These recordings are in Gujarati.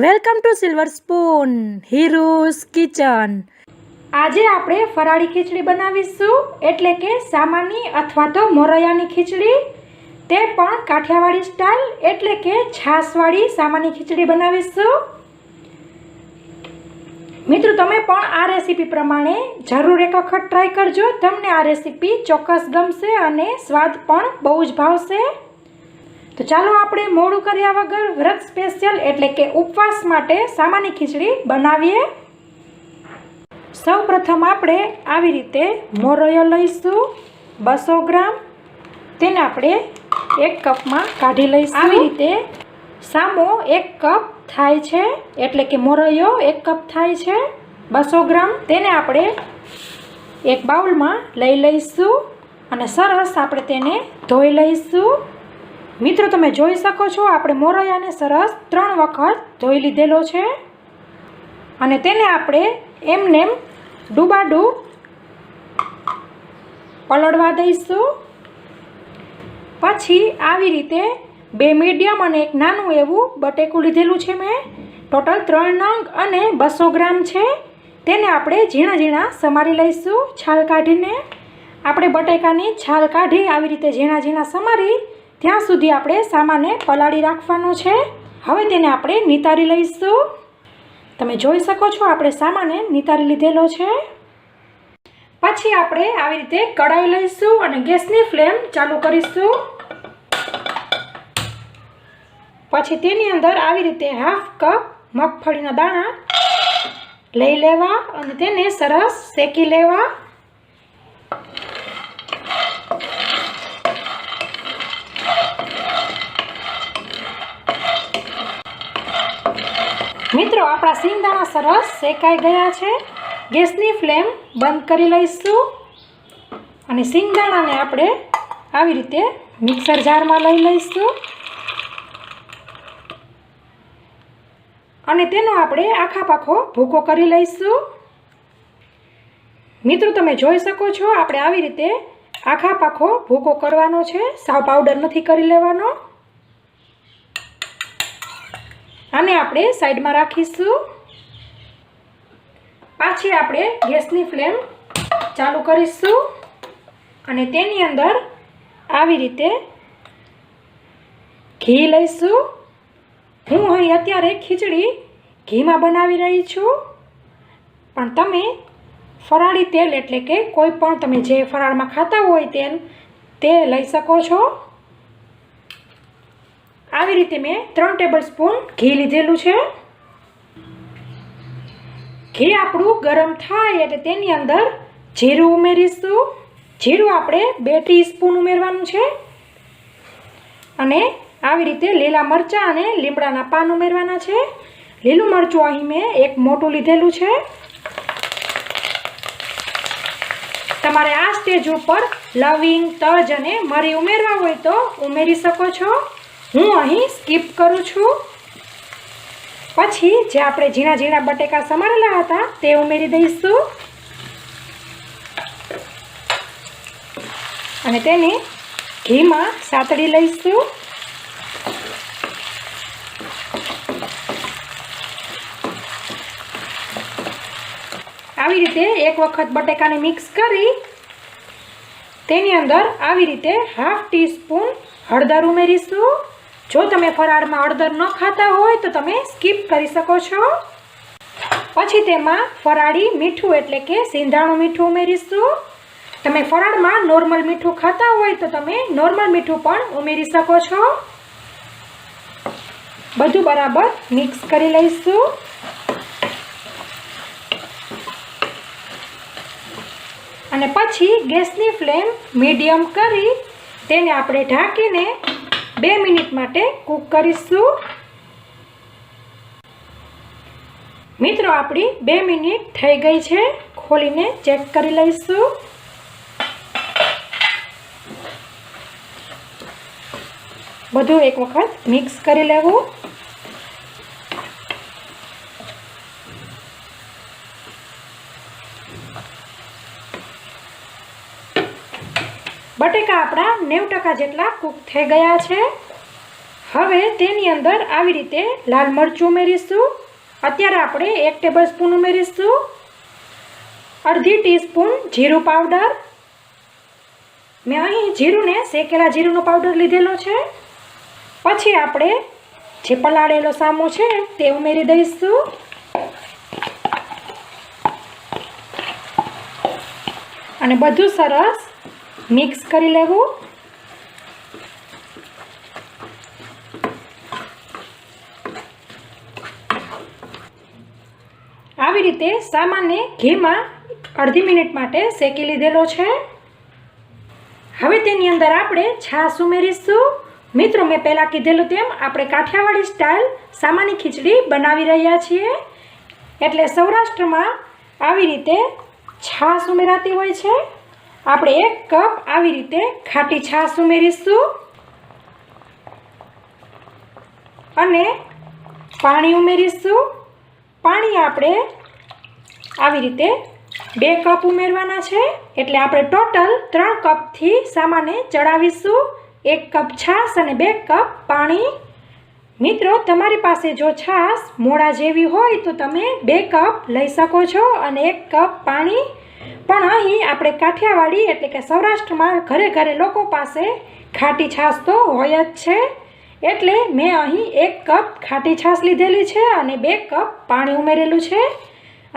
Welcome to Silver Spoon Hiru's kitchen. આજે આપણે ફરાળી ખીચડી બનાવીશું, એટલે કે સામાની અથવા તો મોરૈયાની ખીચડી, તે પણ કાઠિયાવાડી સ્ટાઇલ એટલે કે છાશવાળી સામાની ખીચડી બનાવીશું। મિત્રો, તમે પણ આ રેસીપી પ્રમાણે જરૂર એક વખત ટ્રાય કરજો। તમને આ રેસીપી ચોક્કસ ગમશે અને સ્વાદ પણ બહુ જ ભાવશે। તો ચાલો આપણે મોડું કર્યા વગર વ્રત સ્પેશિયલ એટલે કે ઉપવાસ માટે સામાની ખીચડી બનાવીએ। સૌ પ્રથમ આપણે આવી રીતે મોરૈયો લઈશું 200 ગ્રામ, તેને આપણે 1 કપમાં કાઢી લઈશું। આવી રીતે સામો 1 કપ થાય છે, એટલે કે મોરૈયો 1 કપ થાય છે 200 ગ્રામ। તેને આપણે એક બાઉલમાં લઈ લઈશું અને સરસ આપણે તેને ધોઈ લઈશું। મિત્રો, તમે જોઈ શકો છો આપણે મોરૈયાને સરસ 3 વખત ધોઈ લીધેલો છે અને તેને આપણે એમનેમ ડૂબાડૂબ પલળવા દઈશું। પછી આવી રીતે 2 મીડિયમ અને 1 નાનું એવું બટેકું લીધેલું છે મેં, ટોટલ 3 નંગ અને 200 ગ્રામ છે। તેને આપણે ઝીણા ઝીણા સમારી લઈશું છાલ કાઢીને। આપણે બટેકાની છાલ કાઢી આવી રીતે ઝીણા ઝીણા સમારી ત્યાં સુધી આપણે સામાને પલાળી રાખવાનો છે। હવે તેને આપણે નિતારી લઈશું। તમે જોઈ શકો છો આપણે સામાને નિતારી લીધેલો છે। પછી આપણે આવી રીતે કઢાઈ લઈશું અને ગેસની ફ્લેમ ચાલુ કરીશું। પછી તેની અંદર આવી રીતે 1/2 કપ મગફળીના દાણા લઈ લેવા અને તેને સરસ શેકી લેવા। મિત્રો, આપણા સિંગદાણા સરસ શેકાઈ ગયા છે। ગેસની ફ્લેમ બંધ કરી લઈશું અને સિંગદાણાને આપણે આવી રીતે મિક્સર જારમાં લઈ લઈશું અને તેનો આપણે આખા પાખો ભૂકો કરી લઈશું। મિત્રો, તમે જોઈ શકો છો આપણે આવી રીતે આખા પાખો ભૂકો કરવાનો છે, સાવ પાવડર નથી કરી લેવાનો। આને આપણે સાઈડમાં રાખીશું। પાછી આપણે ગેસની ફ્લેમ ચાલુ કરીશું અને તેની અંદર આવી રીતે ઘી લઈશું। હું અહીં અત્યારે ખીચડી ઘીમાં બનાવી રહી છું, પણ તમે ફરાળી તેલ એટલે કે કોઈ પણ તમે જે ફરાળમાં ખાતા હોય તેલ તે લઈ શકો છો। આવી રીતે મેં 3 ટેબલસ્પૂન ઘી લીધેલું છે। ઘી આપણું ગરમ થાય એટલે તેની અંદર જીરું ઉમેરીશું। જીરું આપણે 2 ટીસ્પૂન ઉમેરવાનું છે અને આવી રીતે લીલા મરચાં અને લીમડાના પાન ઉમેરવાના છે। લીલું મરચું અહીં મેં 1 મોટું લીધેલું છે। તમારે આ સ્ટેજ ઉપર લવિંગ, તજ અને મરી ઉમેરવા હોય તો ઉમેરી શકો છો, હું અહીં સ્કીપ કરું છું। પછી જે આપણે ઝીણા ઝીણા બટેકા સમારેલા હતા તે ઉમેરી દઈશું અને તેને ઘીમાં સાતળી લઈશું। આવી રીતે એક વખત બટેકાને મિક્સ કરી તેની અંદર આવી રીતે 1/2 ટીસ્પૂન હળદર ઉમેરીશું। જો તમે ફરાળમાં હળદર ન ખાતા હોય તો તમે સ્કીપ કરી શકો છો। પછી તેમાં ફરાળી મીઠું એટલે કે સિંધાણું મીઠું ઉમેરીશું। તમે ફરાળમાં નોર્મલ મીઠું ખાતા હોય તો તમે નોર્મલ મીઠું પણ ઉમેરી શકો છો। બધું બરાબર મિક્સ કરી લઈશું અને પછી ગેસની ફ્લેમ મીડિયમ કરી તેને આપણે ઢાંકીને 2 મિનિટ માટે કૂક કરીશું। મિત્રો, આપણી 2 મિનિટ થઈ ગઈ છે, ખોલીને ચેક કરી લઈશું। બધું એક વખત મિક્સ કરી લેવું। બટેકા આપણા 90% જેટલા કૂક થઈ ગયા છે। હવે તેની અંદર આવી રીતે લાલ મરચું ઉમેરીશું. અત્યારે આપણે 1 ટેબલસ્પૂન ઉમેરીશું. અડધી ટીસ્પૂન જીરું પાવડર. મેં અહીં જીરુંને શેકેલા જીરુંનો પાવડર લીધેલો છે. પછી આપણે જે પલાળેલો સામો છે તે ઉમેરી દઈશું. અને બધું સરસ મિક્સ કરી લેવું. આવી રીતે સામાને ઘીમાં અડધી મિનિટ માટે શેકી લીધેલો છે. હવે તેની અંદર આપણે છાશ ઉમેરીશું. મિત્રો, મેં પહેલાં કીધેલું તેમ આપણે કાઠિયાવાડી સ્ટાઇલ સામાની ખીચડી બનાવી રહ્યા છીએ. એટલે સૌરાષ્ટ્રમાં આવી રીતે છાશ ઉમેરાતી હોય છે. આપણે 1 કપ આવી રીતે ખાટી છાશ ઉમેરીશું. અને પાણી ઉમેરીશું. પાણી આપણે આવી રીતે 2 કપ ઉમેરવાના છે. એટલે આપણે ટોટલ 3 કપથી સામાને ચડાવીશું. 1 કપ છાશ અને 2 કપ પાણી. મિત્રો, તમારી પાસે જો છાશ મોળા જેવી હોય તો તમે 2 કપ લઈ શકો છો અને 1 કપ પાણી. પણ અહીં આપણે કાઠિયાવાડી એટલે કે સૌરાષ્ટ્રમાં ઘરે ઘરે લોકો પાસે ખાટી છાશ તો હોય જ છે. એટલે મેં અહીં 1 કપ ખાટી છાશ લીધેલી છે અને 2 કપ પાણી ઉમેરેલું છે.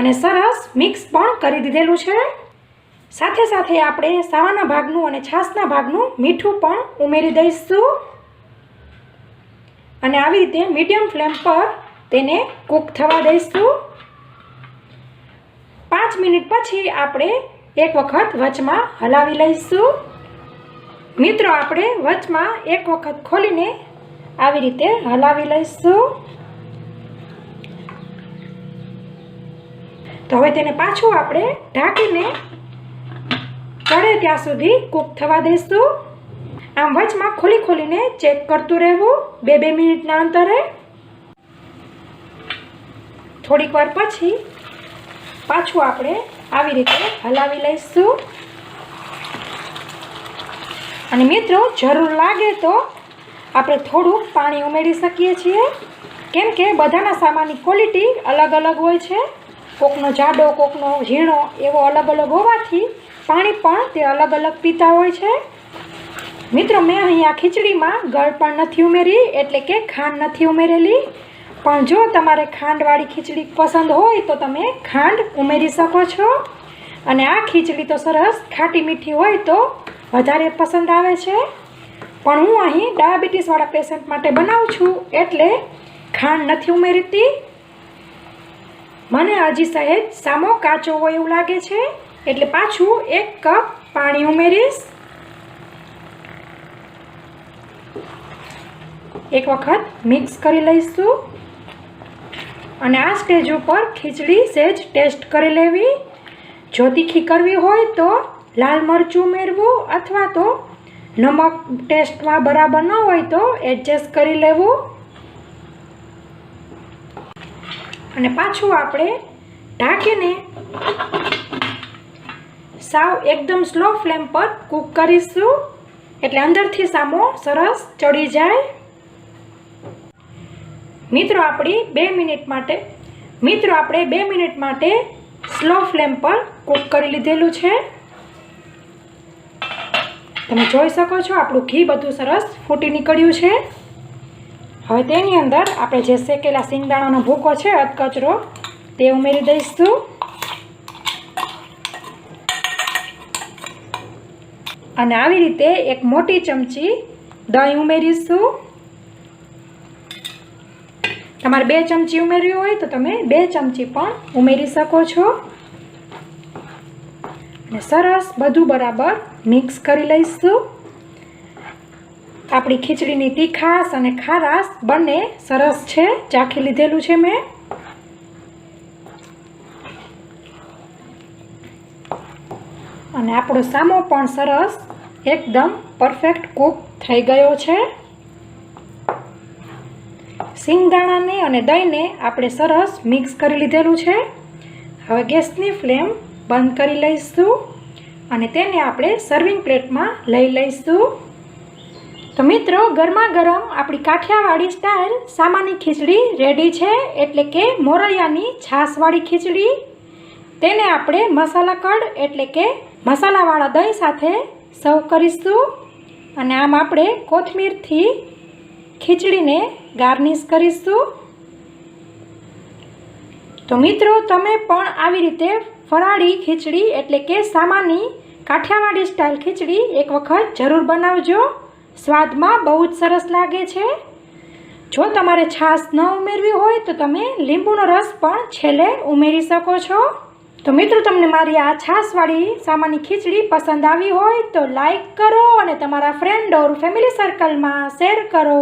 અને સરસ મિક્સ પણ કરી દીધેલું છે. સાથે સાથે આપણે સાવાના ભાગનું અને છાશના ભાગનું મીઠું પણ ઉમેરી દઈશું. અને આવી રીતે મીડિયમ ફ્લેમ પર તેને કૂક થવા દઈશું. 5 મિનિટ પછી આપણે એક વખત વચમાં હલાવી લઈશું. મિત્રો, આપણે વચમાં એક વખત ખોલીને આવી રીતે હલાવી લઈશું. તો હવે તેને પાછું આપણે ઢાંકીને ચડે ત્યાં સુધી કૂક થવા દઈશું. આમ વચમાં ખોલીને ચેક કરતું રહેવું 2-2 મિનિટના અંતરે. થોડીક વાર પછી પાછું આપણે આવી રીતે હલાવી લઈશું. અને મિત્રો, જરૂર લાગે તો આપણે થોડું પાણી ઉમેરી શકીએ છીએ. કેમ કે બધાના સામાનની ક્વોલિટી અલગ અલગ હોય છે. કોકનો જાડો, કોકનો ઝીણો એવો અલગ અલગ હોવાથી પાણી પણ તે અલગ અલગ પીતા હોય છે. મિત્રો, મેં અહીં આ ખીચડીમાં ગળ પણ નથી ઉમેરી, એટલે કે ખાંડ નથી ઉમેરેલી. પણ જો તમારે ખાંડવાળી ખીચડી પસંદ હોય તો તમે ખાંડ ઉમેરી શકો છો. અને આ ખીચડી તો સરસ ખાટી મીઠી હોય તો વધારે પસંદ આવે છે. પણ હું અહીં ડાયાબિટીસવાળા પેશન્ટ માટે બનાવું છું એટલે ખાંડ નથી ઉમેરતી. મને હજી સહેજ સામો કાચો હોય એવું લાગે છે એટલે પાછું 1 કપ પાણી ઉમેરીશ. એક વખત મિક્સ કરી લઈશું. અને આ સ્ટેજ ઉપર ખીચડી સહેજ ટેસ્ટ કરી લેવી. જો તીખી કરવી હોય તો લાલ મરચું ઉમેરવું, અથવા તો નમક ટેસ્ટમાં બરાબર ન હોય તો એડજસ્ટ કરી લેવું. અને પાછું આપણે ઢાંકીને સાવ એકદમ સ્લો ફ્લેમ પર કૂક કરીશું. એટલે અંદરથી સામો સરસ ચડી જાય. મિત્રો, આપણે 2 મિનિટ માટે સ્લો ફ્લેમ પર કૂક કરી લીધેલું છે. તમે જોઈ શકો છો આપણું ઘી બધું સરસ ફૂટી નીકળ્યું છે. હવે તેની અંદર આપણે જે શેકેલા સિંગદાણાનો ભૂકો છે અધકચરો તે ઉમેરી દઈશું. અને આવી રીતે એક મોટી ચમચી દહીં ઉમેરીશું. તમારે 2 ચમચી ઉમેરવી હોય તો તમે 2 ચમચી પણ ઉમેરી શકો છો. અને સરસ બધું બરાબર મિક્સ કરી લઈશું. આપણી ખીચડીની તીખાશ અને ખારાશ બંને સરસ છે. ચાખી લીધેલું છે મેં. અને આપણો સામો પણ સરસ એકદમ પરફેક્ટ કૂક થઈ ગયો છે. સિંગદાણાને અને દહીંને આપણે સરસ મિક્સ કરી લીધેલું છે. હવે ગેસની ફ્લેમ બંધ કરી લઈશું અને તેને આપણે સર્વિંગ પ્લેટમાં લઈ લઈશું. તો મિત્રો ગરમા ગરમ આપણી કાઠિયાવાડી સ્ટાઇલ સામાની ખીચડી રેડી છે, એટલે કે મોરૈયાની છાશવાળી ખીચડી. તેને આપણે મસાલા કઢ એટલે કે મસાલાવાળા દહીં સાથે સર્વ કરીશું. અને આમ આપણે કોથમીરથી ખીચડીને ગાર્નિશ કરીશું. તો મિત્રો તમે પણ આવી રીતે ફરાળી ખીચડી એટલે કે સામાની કાઠિયાવાડી સ્ટાઇલ ખીચડી એક વખત જરૂર બનાવજો. સ્વાદમાં બહુ જ સરસ લાગે છે. જો તમારે છાશ ન ઉમેરવી હોય તો તમે લીંબુનો રસ પણ છેલ્લે ઉમેરી શકો છો. તો મિત્રો તમને મારી આ છાશવાળી સામાની ખીચડી પસંદ આવી હોય તો લાઈક કરો અને તમારા ફ્રેન્ડ ઓર ફેમિલી સર્કલમાં શેર કરો,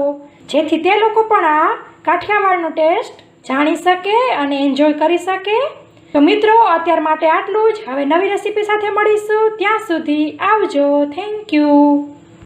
જેથી તે લોકો પણ આ કાઠિયાવાડનો ટેસ્ટ જાણી શકે અને એન્જોય કરી શકે. તો મિત્રો અત્યાર માટે આટલું જ. હવે નવી રેસીપી સાથે મળીશું. ત્યાં સુધી આવજો. Thank you.